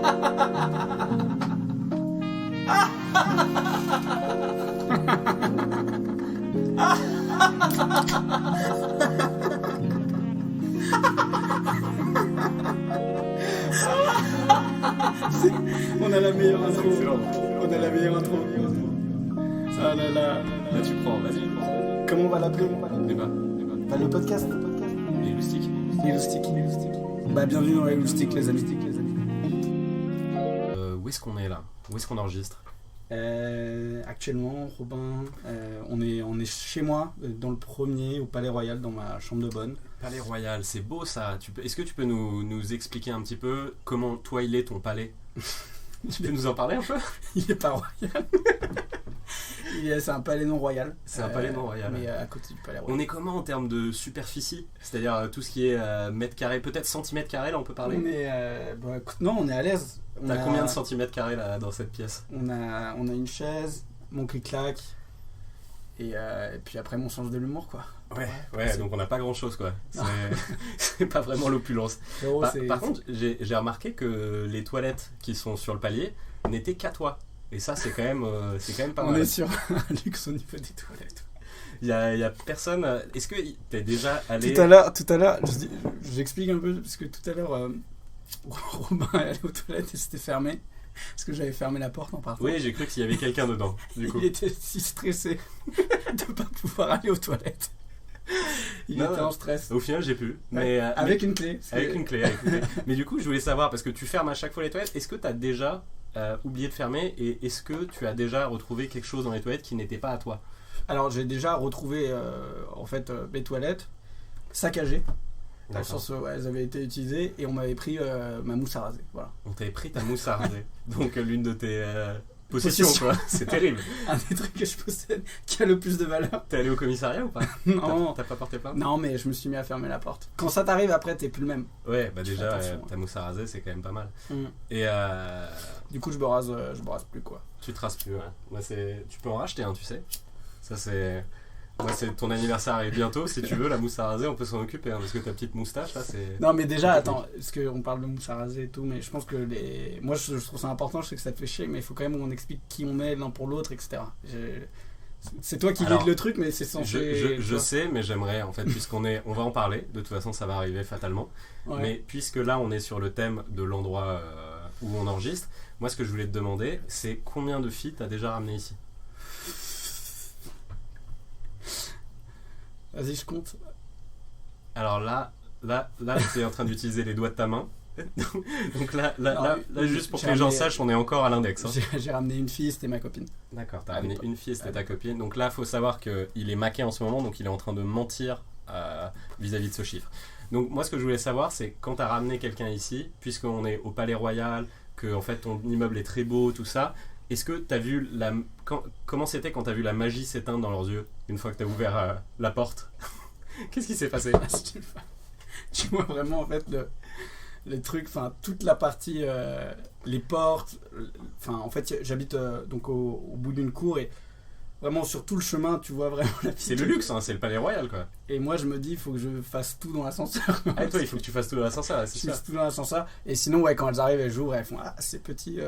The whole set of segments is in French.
On a la meilleure intro. Excellent. On a la meilleure intro. Ah là là. Là, tu prends, vas-y. Comment on va l'appeler? Débat. Bah, le podcast. Les loustiques. Les loustiques. Bah, bienvenue dans les loustiques, les amis. Où est-ce qu'on est là? Où est-ce qu'on enregistre? Actuellement, Robin, on est chez moi, dans le premier, au Palais Royal, dans ma chambre de bonne. Palais Royal, c'est beau ça. Est-ce que tu peux nous expliquer un petit peu comment toi il est ton palais? Tu peux nous en parler un peu? Il est pas royal. C'est un palais non royal. C'est un palais non royal. Mais à côté du Palais Royal. On est comment en termes de superficie? C'est-à-dire tout ce qui est mètres carrés, peut-être centimètres carrés, là on peut parler? On est, écoute, non, on est à l'aise. T'as combien de centimètres carrés là dans cette pièce? On a une chaise, mon clic-clac, et puis après mon sens de l'humour, quoi. Ouais, donc on n'a pas grand chose quoi. C'est pas vraiment l'opulence. Par contre, j'ai remarqué que les toilettes qui sont sur le palier n'étaient qu'à toi. Et ça, c'est quand même pas mal. On est sur un luxe au niveau des toilettes. Il y a personne. Est-ce que t'es déjà allé. Tout à l'heure, j'explique un peu, parce que tout à l'heure, Robin est allé aux toilettes et c'était fermé. Parce que j'avais fermé la porte en partant. Oui, j'ai cru qu'il y avait quelqu'un dedans. Du coup. Il était si stressé de ne pas pouvoir aller aux toilettes. Il était en stress. Au final, j'ai pu. Mais, avec une clé. Avec une clé. Mais du coup, je voulais savoir, parce que tu fermes à chaque fois les toilettes, est-ce que tu as déjà oublié de fermer et est-ce que tu as déjà retrouvé quelque chose dans les toilettes qui n'était pas à toi? Alors, j'ai déjà retrouvé mes toilettes saccagées. Dans le sens où elles avaient été utilisées et on m'avait pris ma mousse à raser. Voilà. On t'avait pris ta mousse à raser. Donc, l'une de tes possessions, quoi. C'est terrible. Un des trucs que je possède qui a le plus de valeur. T'es allé au commissariat ou pas? Non. T'as pas porté plainte? Non, mais je me suis mis à fermer la porte. Quand ça t'arrive, après, t'es plus le même. Ouais, bah déjà, ta mousse à raser, c'est quand même pas mal. Et du coup, je me rase plus, quoi. Tu te rases plus, ouais. Moi, tu peux en racheter, tu sais. Ça, c'est... Moi, c'est ton anniversaire arrive bientôt. Si tu veux, la mousse à raser, on peut s'en occuper. Parce que ta petite moustache, là, c'est... Non, mais déjà, attends. Parce qu'on parle de mousse à raser et tout, mais je pense que moi, je trouve ça important. Je sais que ça te fait chier, mais il faut quand même qu'on explique qui on est l'un pour l'autre, etc. C'est toi qui lead le truc, mais c'est censé... Je sais, mais j'aimerais, en fait, on va en parler. De toute façon, ça va arriver fatalement. Ouais. Mais puisque là, on est sur le thème de l'endroit où on enregistre, moi, ce que je voulais te demander, c'est combien de filles t'as déjà ramené ici? Vas-y, je compte. Alors là, tu es en train d'utiliser les doigts de ta main. Donc là, juste pour que les gens sachent, on est encore à l'index. Hein. J'ai ramené une fille, c'était ma copine. D'accord, t'as ramené une fille, c'était ta copine. Donc là, il faut savoir qu'il est maqué en ce moment, donc il est en train de mentir vis-à-vis de ce chiffre. Donc moi, ce que je voulais savoir, c'est quand t'as ramené quelqu'un ici, puisqu'on est au Palais Royal, que en fait ton immeuble est très beau, tout ça, est-ce que t'as vu comment c'était quand t'as vu la magie s'éteindre dans leurs yeux une fois que t'as ouvert la porte? Qu'est-ce qui s'est passé? Tu vois vraiment en fait les trucs, enfin toute la partie, les portes, enfin en fait j'habite donc au bout d'une cour et vraiment sur tout le chemin tu vois vraiment la petite... C'est le luxe, hein, c'est le Palais Royal quoi. Et moi je me dis il faut que je fasse tout dans l'ascenseur. Ah toi il faut que tu fasses tout dans l'ascenseur, c'est ça. Je fasse tout dans l'ascenseur et sinon ouais quand elles arrivent elles j'ouvre elles font c'est petit,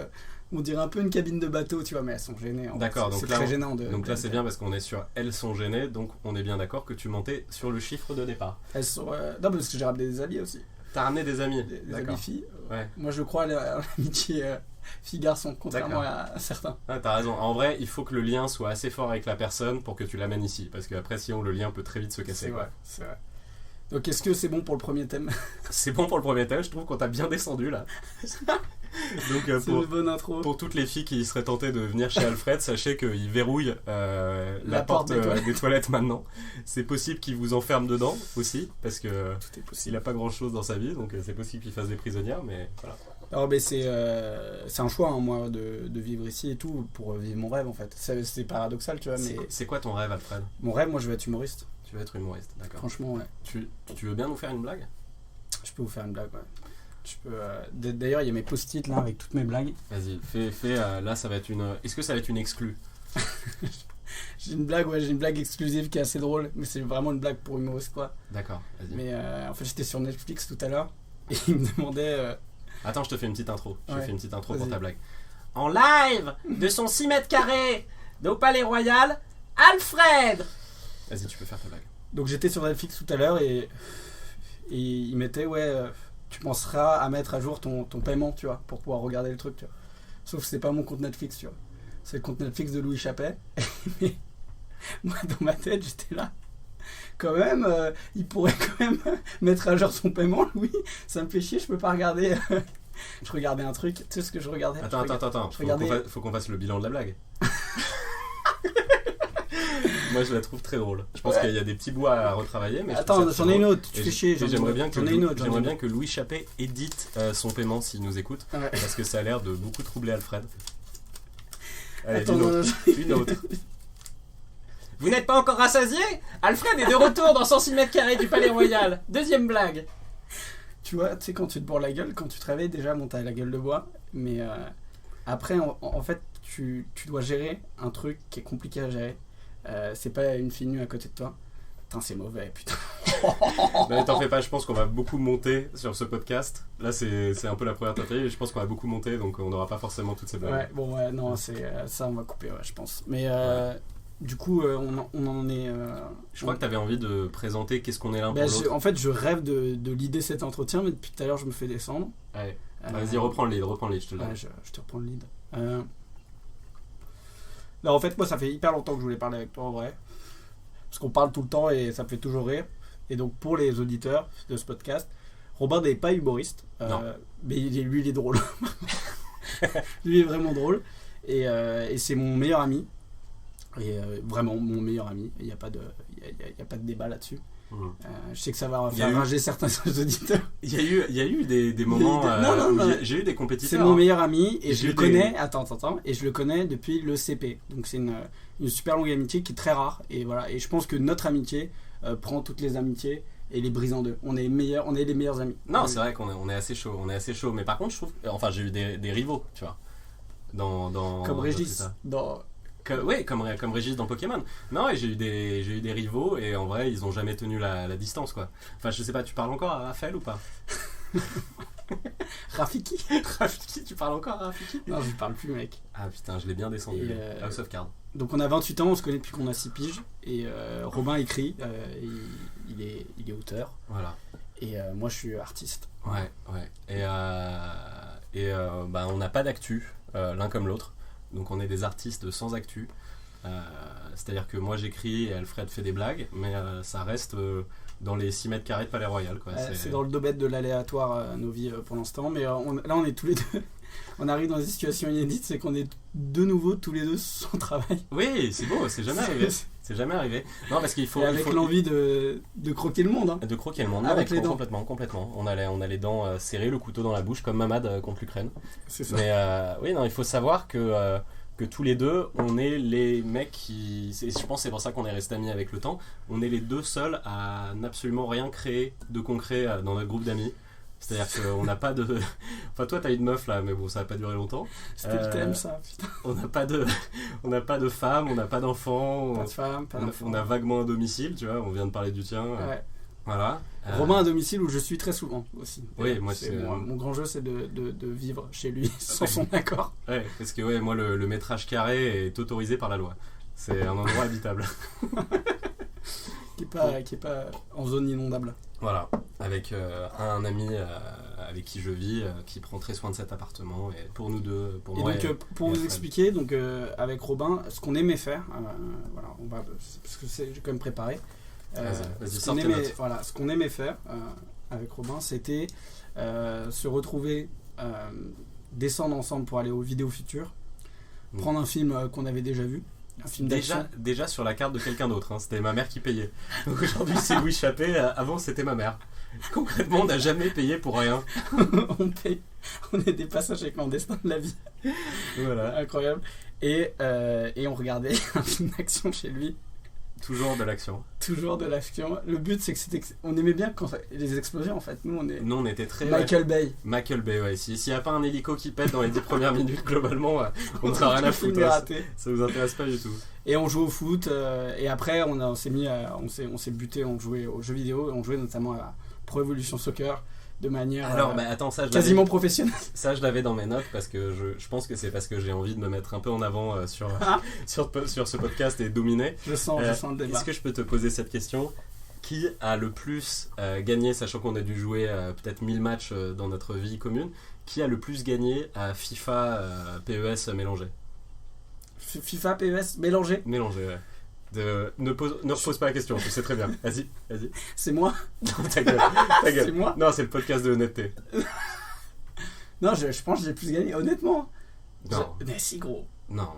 on dirait un peu une cabine de bateau tu vois mais elles sont gênées. D'accord, c'est très gênant donc là c'est bien parce qu'on est sur elles sont gênées donc on est bien d'accord que tu mentais sur le chiffre de départ. Elles sont non parce que j'ai ramené des amis aussi. T'as ramené des amis? Des amis filles. Ouais. Moi je crois à l'amitié fille-garçon, contrairement à certains. Ah, t'as raison. En vrai, il faut que le lien soit assez fort avec la personne pour que tu l'amènes ici. Parce qu'après, sinon, le lien peut très vite se casser. C'est vrai. Donc est-ce que c'est bon pour le premier thème? C'est bon pour le premier thème, je trouve qu'on t'a bien descendu là. Donc c'est une bonne intro. Pour toutes les filles qui seraient tentées de venir chez Alfred, sachez qu'il verrouille la porte des toilettes maintenant. C'est possible qu'il vous enferme dedans aussi, parce que il n'a pas grand chose dans sa vie, donc c'est possible qu'il fasse des prisonnières, mais voilà. Alors c'est un choix hein, moi de vivre ici et tout pour vivre mon rêve en fait. C'est paradoxal tu vois mais c'est quoi ton rêve Alfred? Mon rêve moi je veux être humoriste. Tu veux être humoriste, d'accord. Franchement ouais. Tu veux bien nous faire une blague? Je peux vous faire une blague ouais. Je peux d'ailleurs il y a mes post-it là avec toutes mes blagues. Vas-y fais là ça va être une. Est-ce que ça va être une exclue? J'ai une blague exclusive qui est assez drôle mais c'est vraiment une blague pour humoriste quoi. D'accord, vas-y. Mais en fait j'étais sur Netflix tout à l'heure et il me demandait Attends, je te fais une petite intro. Je te Ouais. fais une petite intro pour Vas-y. ta blague. En live de son 6 mètres carrés au Palais Royal, Alfred. Vas-y, tu peux faire ta blague. Donc j'étais sur Netflix tout à l'heure et il mettait tu penseras à mettre à jour ton paiement, tu vois, pour pouvoir regarder le truc, tu vois. Sauf que c'est pas mon compte Netflix, tu vois. C'est le compte Netflix de Louis Chappet. Mais moi, dans ma tête, j'étais là. Quand même, il pourrait quand même mettre à jour son paiement, Louis. Ça me fait chier, je peux pas regarder. Je regardais un truc. Tu sais ce que je regardais? Attends. je regardais- Faut qu'on fasse le bilan de la blague. Moi, je la trouve très drôle. Je pense Ouais. qu'il y a des petits bouts à retravailler. Mais je Attends, trouve ça j'en ai très une drôle. autre. Tu Et fais chier. j'aimerais bien que j'en ai une autre. j'aimerais bien que Louis Chappet édite son paiement s'il nous écoute, Ouais. parce que ça a l'air de beaucoup troubler Alfred. Allez, Attends, une non, autre. non, Une autre. Vous n'êtes pas encore rassasié? Alfred est de retour dans son 6 mètres carrés du Palais Royal. Deuxième blague. Tu vois, tu sais, quand tu te bourres la gueule, quand tu te réveilles, déjà, bon, t'as la gueule de bois. Mais après, en fait, tu dois gérer un truc qui est compliqué à gérer. C'est pas une fille nue à côté de toi. Putain, c'est mauvais, putain. Mais t'en fais pas, je pense qu'on va beaucoup monter sur ce podcast. Là, c'est un peu la première tentative et je pense qu'on va beaucoup monter, donc on n'aura pas forcément toutes ces blagues. Ouais, bon, ouais, non, c'est ça, on va couper, ouais, je pense. Mais du coup, on en est. Je crois que t'avais envie de présenter qu'est-ce qu'on est l'un pour l'autre. en fait, je rêve de l'idée cet entretien, mais depuis tout à l'heure, je me fais descendre. Ouais. Vas-y, reprends le lead, je te le donne. Ouais, je te reprends le lead. Là, en fait, moi, ça fait hyper longtemps que je voulais parler avec toi, en vrai. Parce qu'on parle tout le temps et ça me fait toujours rire. Et donc, pour les auditeurs de ce podcast, Robin n'est pas humoriste. Non. Mais lui, il est drôle. Lui, il est vraiment drôle. Et c'est mon meilleur ami. Et vraiment, mon meilleur ami. Il n'y a pas de débat là-dessus. Mhm. Je sais que ça va Il y a faire eu- rager certains auditeurs. Il y a eu des moments Non, où non. j'ai eu des C'est compétiteurs. mon hein. meilleur ami et je J'ai le eu connais. Attends. Et je le connais depuis le CP. Donc c'est une super longue amitié qui est très rare. Et voilà. Et je pense que notre amitié prend toutes les amitiés et les brise en deux. On est les meilleurs amis. Non, c'est vrai qu'on est assez chaud. On est assez chaud. Mais par contre, je trouve. Enfin, j'ai eu des rivaux, tu vois. Dans Comme dans Régis. tout ça. Dans... Oui, comme Régis dans Pokémon. Non, et j'ai eu des rivaux et en vrai, ils ont jamais tenu la distance, quoi. Enfin, je sais pas, tu parles encore à Raphaël ou pas? Rafiki. Rafiki, tu parles encore à Rafiki? Non, je lui parle plus, mec. Ah putain, je l'ai bien descendu. Et, House of Cards. Donc on a 28 ans, on se connaît depuis qu'on a 6 piges. Et Robin écrit. Il est auteur. Voilà. Et moi, je suis artiste. Ouais. Et bah, on n'a pas d'actu, l'un comme l'autre. Donc on est des artistes sans actu. C'est-à-dire que moi j'écris et Alfred fait des blagues, mais ça reste dans les 6 mètres carrés de Palais Royal, quoi. C'est dans le domaine de l'aléatoire nos vies pour l'instant. Mais là, on est tous les deux. On arrive dans une situation inédite, c'est qu'on est de nouveau tous les deux sans travail. Oui, c'est beau, c'est jamais arrivé. C'est jamais arrivé. Non, parce qu'il faut. Et avec l'envie de croquer le monde. Hein. De croquer le monde. Avec les dents. Complètement. On a les dents serrées, le couteau dans la bouche, comme Mamad contre l'Ukraine. C'est ça. Mais oui, non, il faut savoir que tous les deux, on est les mecs qui. Je pense que c'est pour ça qu'on est restés amis avec le temps. On est les deux seuls à n'absolument rien créer de concret dans notre groupe d'amis. C'est-à-dire qu'on n'a pas de. Enfin, toi, t'as une meuf là, mais bon, ça va pas durer longtemps. C'était le thème, ça, putain. On n'a pas de femme, on n'a pas d'enfant. Pas de femme, pas d'enfant. On a vaguement un domicile, tu vois. On vient de parler du tien. Ouais. Voilà. Romain à domicile où je suis très souvent aussi. Oui, moi c'est. Mon grand jeu, c'est de vivre chez lui sans son accord. Ouais, parce que ouais, moi le métrage carré est autorisé par la loi. C'est un endroit habitable. qui est pas en zone inondable. Voilà, avec un ami avec qui je vis, qui prend très soin de cet appartement. Et pour nous deux, pour et moi. Donc, pour vous expliquer, donc avec Robin, ce qu'on aimait faire, voilà, parce que j'ai quand même préparé. Vas-y, ce qu'on aimait faire avec Robin, c'était se retrouver, descendre ensemble pour aller aux vidéos futures, prendre un film qu'on avait déjà vu, un film d'action. Déjà sur la carte de quelqu'un d'autre, hein, c'était ma mère qui payait. Donc aujourd'hui c'est Louis Chappet, avant c'était ma mère. Concrètement, on n'a jamais payé pour rien. On paye, on est des passagers clandestins de la vie. Voilà. Incroyable. Et on regardait un film d'action chez lui. Toujours de l'action. Toujours de l'action. Le but, c'est que on aimait bien quand les explosions, en fait. Nous, on était très... Michael Bay. Michael Bay, ouais. S'il n'y a pas un hélico qui pète dans les 10 premières minutes, globalement, on n'a rien à foutre. Ça nous intéresse pas du tout. Et on jouait au foot. Et après, on s'est buté, on jouait aux jeux vidéo. Et on jouait notamment à Pro Evolution Soccer. de manière Alors, attends, ça, quasiment professionnelle. Ça, je l'avais dans mes notes parce que je pense que c'est parce que j'ai envie de me mettre un peu en avant sur ce podcast et dominer. Je sens le débat. Est-ce que je peux te poser cette question ? Qui a le plus gagné, sachant qu'on a dû jouer peut-être 1000 matchs dans notre vie commune, qui a le plus gagné à FIFA PES mélangé ? FIFA, PES, mélangé ? Mélangé, ouais. Ne repose pas la question, tu sais très bien. Vas-y. C'est moi ? Non, ta gueule. C'est moi ? Non, c'est le podcast de honnêteté. Non, je pense que j'ai plus gagné, honnêtement. Non. Mais si, gros. Non.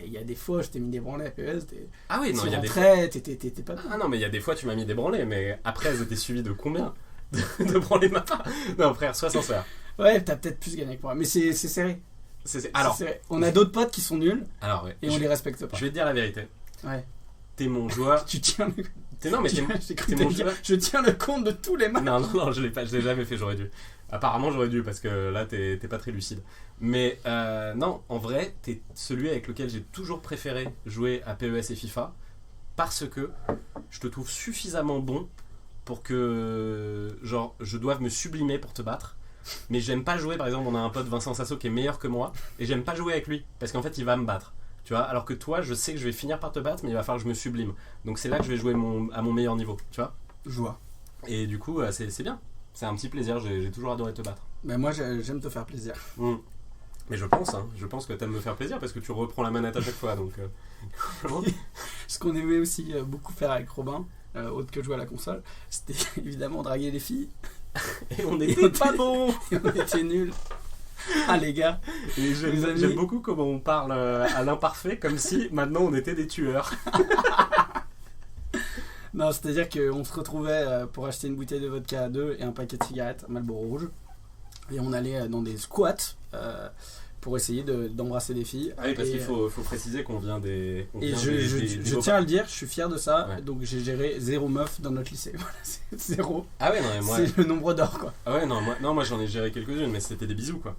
Il y a des fois, je t'ai mis des branlés à PES. Ah oui, non, il y a des fois. T'étais pas. Ah non, mais il y a des fois, tu m'as mis des branlés, mais après, elles étaient suivies de combien de branlés de ma part ? Non, frère, sois sincère. Ouais, t'as peut-être plus gagné que moi, mais c'est serré. Alors, c'est serré. On a d'autres potes qui sont nuls ouais. et on les respecte pas. Je vais te dire la vérité. Ouais. T'es mon joueur. Tu tiens le... Non, mais t'es mon joueur. Je tiens le compte de tous les matchs. Non, je l'ai jamais fait, j'aurais dû. Apparemment, j'aurais dû parce que là, t'es pas très lucide. Mais non, en vrai, t'es celui avec lequel j'ai toujours préféré jouer à PES et FIFA parce que je te trouve suffisamment bon pour que, genre, je doive me sublimer pour te battre. Mais j'aime pas jouer, par exemple, on a un pote Vincent Sasso qui est meilleur que moi et j'aime pas jouer avec lui parce qu'en fait, il va me battre. Tu vois, alors que toi, je sais que je vais finir par te battre, mais il va falloir que je me sublime. Donc c'est là que je vais jouer à mon meilleur niveau, tu vois. Je vois. Et du coup, c'est bien. C'est un petit plaisir, j'ai toujours adoré te battre. Mais moi, j'aime te faire plaisir. Mais je pense que t'aimes me faire plaisir parce que tu reprends la manette à chaque fois. Donc, Ce qu'on aimait aussi beaucoup faire avec Robin, autre que jouer à la console, c'était évidemment draguer les filles. Et on était pas bons. Et on était nuls. Ah les gars, et j'aime beaucoup comment on parle à l'imparfait comme si maintenant on était des tueurs. Non, c'est-à-dire qu'on se retrouvait pour acheter une bouteille de vodka à 2 et un paquet de cigarettes Marlboro rouge et on allait dans des squats pour essayer d'embrasser des filles. Ah oui, parce qu'il faut préciser qu'on vient des... Je tiens à le dire, je suis fier de ça, ouais. Donc j'ai géré 0 meuf dans notre lycée. Voilà, c'est 0. Ah ouais, non, mais moi... C'est le nombre d'or, quoi. Ah ouais, moi j'en ai géré quelques-unes, mais c'était des bisous, quoi.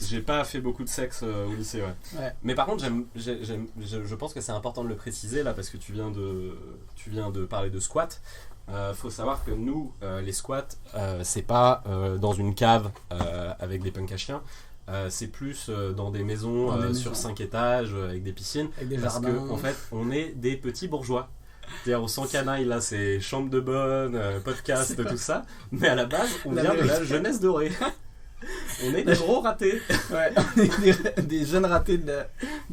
J'ai pas fait beaucoup de sexe au lycée, ouais. Mais par contre, je pense que c'est important de le préciser là, parce que tu viens de parler de squat. Faut savoir que nous, les squats, c'est pas dans une cave avec des punks à chiens. C'est plus dans des maisons sur 5 étages avec des piscines, avec des parce jardins. que en fait, on est des petits bourgeois. C'est-à-dire, on s'encanaille là, c'est chambre de bonne, podcast, tout ça. Mais à la base, on vient de la jeunesse dorée. On est des gros ratés. Ouais, on est des jeunes ratés de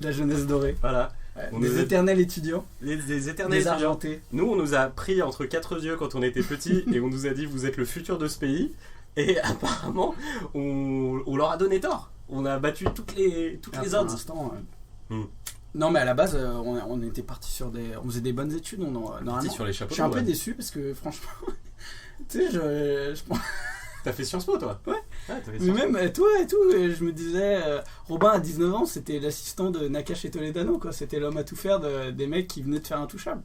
la jeunesse dorée. Voilà. Ouais, des éternels étudiants. Des éternels des étudiants. argentés. Nous, on nous a pris entre 4 yeux quand on était petits et on nous a dit vous êtes le futur de ce pays. Et apparemment, on leur a donné tort. On a battu toutes les odds. Non, mais à la base, on était parti sur on faisait des bonnes études. Normalement, sur les chapeaux. Je suis un peu déçu parce que franchement, tu sais, je pense. T'as fait Sciences Po, toi? Ouais. Mais même toi et tout, je me disais, Robin à 19 ans, c'était l'assistant de Nakash et Toledano, quoi. C'était l'homme à tout faire des mecs qui venaient de faire Intouchable.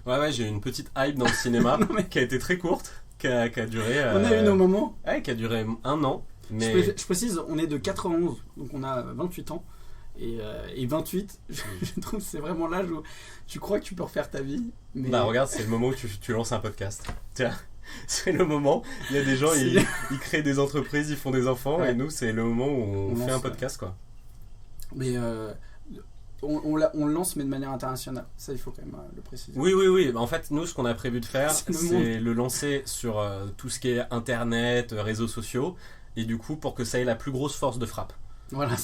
Ouais, j'ai eu une petite hype dans le cinéma qui a été très courte, qui a duré. On a eu nos moments. Ouais, qui a duré 1 an. Mais... Je précise, on est de 91, donc on a 28 ans. Et 28, je trouve que c'est vraiment l'âge où tu crois que tu peux refaire ta vie. Mais... Bah regarde, c'est le moment où tu lances un podcast. Tiens, c'est le moment. Il y a des gens, ils créent des entreprises, ils font des enfants, ouais. Et nous, c'est le moment où on fait un podcast, quoi. Mais on le lance, mais de manière internationale. Ça, il faut quand même le préciser. Oui. En fait, nous, ce qu'on a prévu de faire, c'est le lancer sur tout ce qui est Internet, réseaux sociaux, et du coup, pour que ça ait la plus grosse force de frappe. Voilà.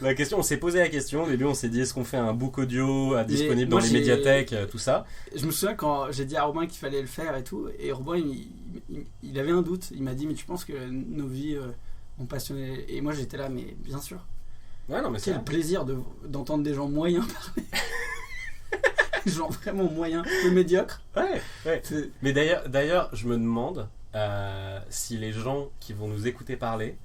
La question, on s'est posé la question au début, on s'est dit est-ce qu'on fait un book audio disponible dans les médiathèques, tout ça. Je me souviens quand j'ai dit à Robin qu'il fallait le faire et tout, et Robin il avait un doute, il m'a dit mais tu penses que nos vies ont passionné, et moi j'étais là mais bien sûr. Ouais, non, mais quel plaisir d'entendre des gens moyens parler. Genre vraiment moyens, peu médiocres. Ouais. Mais d'ailleurs je me demande si les gens qui vont nous écouter parler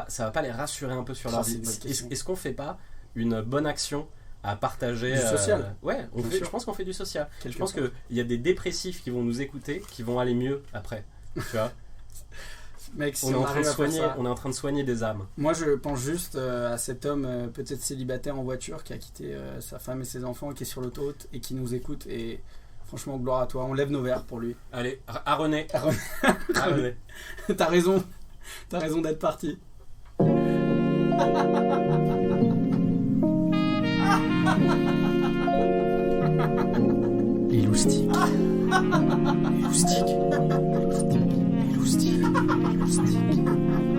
ça va pas les rassurer un peu sur leur vie. Est-ce qu'on fait pas une bonne action à partager du social? Ouais, je pense qu'on fait du social. Je pense qu'il y a des dépressifs qui vont nous écouter, qui vont aller mieux après. Tu vois. Mec, si on est en train de soigner des âmes. Moi, je pense juste à cet homme peut-être célibataire en voiture qui a quitté sa femme et ses enfants, qui est sur l'autoroute et qui nous écoute. Et Franchement, gloire à toi. On lève nos verres pour lui. Allez, à René. À René. À René. T'as raison. T'as raison d'être parti. Les loustiques. Les loustiques. Les loustiques. Les loustiques.